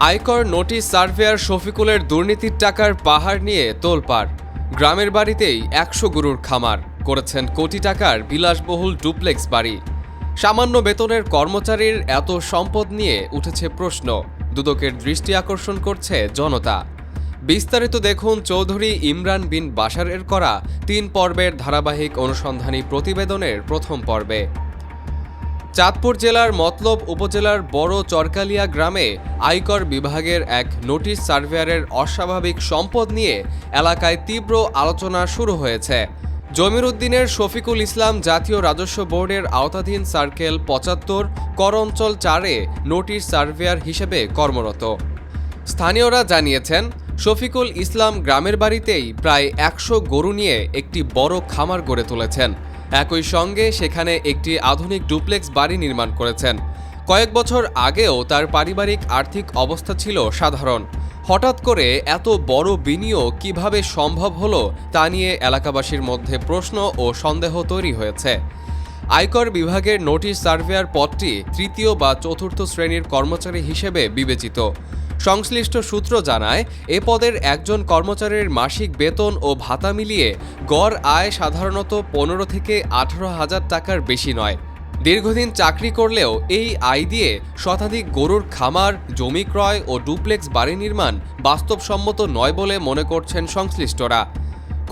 আয়কর notice surveyor শফিকুলের দুর্নীতির টাকার পাহাড় নিয়ে তোলপাড়। গ্রামের বাড়িতেই ১০০ গরুর খামার, করেছেন কোটি টাকার বিলাসবহুল ডুপ্লেক্স বাড়ি। সামান্য বেতনের কর্মচারীর এত সম্পদ নিয়ে উঠেছে প্রশ্ন, দুদকের দৃষ্টি আকর্ষণ করছে জনতা। বিস্তারিত দেখুন চৌধুরী ইমরান বিন বাশারের করা ৩ পর্বের ধারাবাহিক অনুসন্ধানী প্রতিবেদনের প্রথম পর্বে। চাঁদপুর জেলার মতলব উপজেলার বড় চরকালিয়া গ্রামে আয়কর বিভাগের এক নোটিশ সার্ভেয়ারের অস্বাভাবিক সম্পদ নিয়ে এলাকায় তীব্র আলোচনা শুরু হয়েছে। জমির উদ্দিনের শফিকুল ইসলাম জাতীয় রাজস্ব বোর্ডের আওতাধীন সার্কেল ৭৫ কর অঞ্চল ৪-এ নোটিশ সার্ভেয়ার হিসেবে কর্মরত। স্থানীয়রা জানিয়েছেন, শফিকুল ইসলাম গ্রামের বাড়িতেই প্রায় ১০০ গরু নিয়ে একটি বড় খামার গড়ে তুলেছেন। একই সঙ্গে সেখানে একটি আধুনিক ডুপ্লেক্স বাড়ি নির্মাণ করেছেন। কয়েক বছর আগেও তার পারিবারিক আর্থিক অবস্থা ছিল সাধারণ। হঠাৎ করে এত বড় বিনিয়োগ কিভাবে সম্ভব হলো তা নিয়ে এলাকাবাসীর মধ্যে প্রশ্ন ও সন্দেহ তৈরি হয়েছে। আয়কর বিভাগের নোটিশ সার্ভেয়ার পদটি তৃতীয় বা চতুর্থ শ্রেণীর কর্মচারী হিসেবে বিবেচিত। সংশ্লিষ্ট সূত্র জানায়, এ পদের একজন কর্মচারীর মাসিক বেতন ও ভাতা মিলিয়ে গড় আয় সাধারণত ১৫ থেকে ১৮ হাজার টাকার বেশি নয়। দীর্ঘদিন চাকরি করলেও এই আয় দিয়ে শতাধিক গরুর খামার, জমি ক্রয় ও ডুপ্লেক্স বাড়ি নির্মাণ বাস্তবসম্মত নয় বলে মনে করছেন সংশ্লিষ্টরা।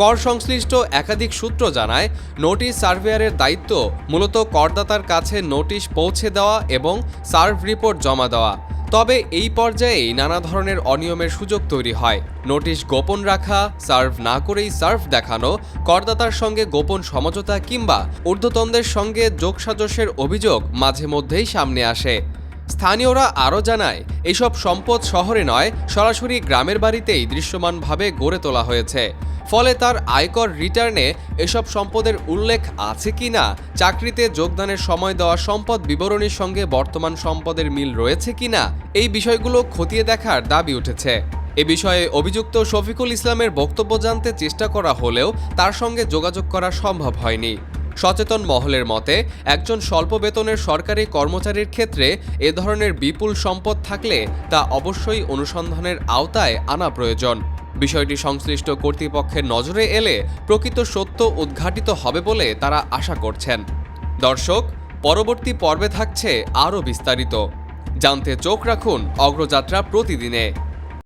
কর সংশ্লিষ্ট একাধিক সূত্র জানায়, নোটিশ সার্ভেয়ারের দায়িত্ব মূলত করদাতার কাছে নোটিশ পৌঁছে দেওয়া এবং সার্ভ রিপোর্ট জমা দেওয়া। তবে এই পর্যায়েই নানা ধরনের অনিয়মের সুযোগ তৈরি হয়। নোটিশ গোপন রাখা, সার্ভ না করেই সার্ভ দেখানো, করদাতার সঙ্গে গোপন সমঝোতা কিংবা ঊর্ধ্বতনদের সঙ্গে যোগসাজশের অভিযোগ মাঝে মধ্যেই সামনে আসে। স্থানীয়রা আরও জানায়, এসব সম্পদ শহরে নয়, সরাসরি গ্রামের বাড়িতেই দৃশ্যমানভাবে গড়ে তোলা হয়েছে। ফলে তার আয়কর রিটার্নে এসব সম্পদের উল্লেখ আছে কিনা, চাকরিতে যোগদানের সময় দেওয়া সম্পদ বিবরণীর সঙ্গে বর্তমান সম্পদের মিল রয়েছে কিনা, এই বিষয়গুলো খতিয়ে দেখার দাবি উঠেছে। এ বিষয়ে অভিযুক্ত শফিকুল ইসলামের বক্তব্য জানতে চেষ্টা করা হলেও তার সঙ্গে যোগাযোগ করা সম্ভব হয়নি। সচেতন মহলের মতে, একজন স্বল্প বেতনের সরকারি কর্মচারীর ক্ষেত্রে এ ধরনের বিপুল সম্পদ থাকলে তা অবশ্যই অনুসন্ধানের আওতায় আনা প্রয়োজন। বিষয়টি সংশ্লিষ্ট কর্তৃপক্ষের নজরে এলে প্রকৃত সত্য উদ্ঘাটিত হবে বলে তারা আশা করছেন। দর্শক, পরবর্তী পর্বে থাকছে আরও বিস্তারিত। জানতে চোখ রাখুন অগ্রযাত্রা প্রতিদিনে।